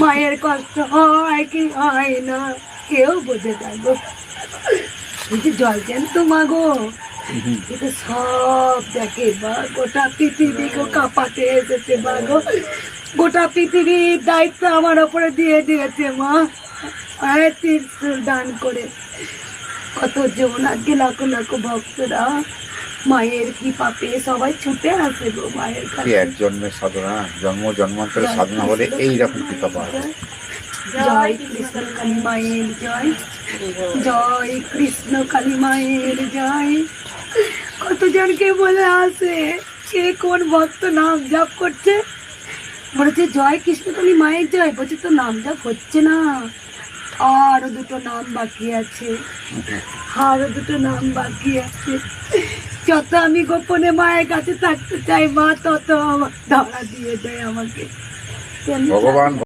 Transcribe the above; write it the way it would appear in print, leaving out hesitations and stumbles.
মায়ের কষ্ট হয় কি হয় না কেউ বোঝে না গো। এই যে জয়ন্ত মা গো, এটা সব দেখে মা, গোটা পৃথিবীকে কাঁপাতে এসেছে মা গো। গোটা পৃথিবীর দায়িত্ব আমার ওপরে দিয়ে দিয়েছে মা, পায়ে ত্রিশূল দান করে। কতজন আজকে লাখো লাখো ভক্তরা মায়ের কি পাপে সবাই ছুটে আসে গো মায়ের কাছে। এক জন্মের সাধনা, জন্ম জন্মান্তরের সাধনা বলে এইরকম কৃপা পাওয়া যায়। জয় কৃষ্ণ কালী মায়ের জয়, জয় কৃষ্ণ কালী মায়ের জয়। কতজনকে বলে আসে, কে কোন ভক্ত নাম জপ করছে, বলেছে জয় কৃষ্ণ কালী মায়ের জয়, বলছে তো নাম জপ হচ্ছে না, আরো দুটো নাম বাকি আছে, আরো দুটো নাম বাকি আছে। যত আমি গোপনে মায়ের কাছে থাকতে চাই মা, তত আমার ধরা দিয়ে দেয় আমাকে। ভগবান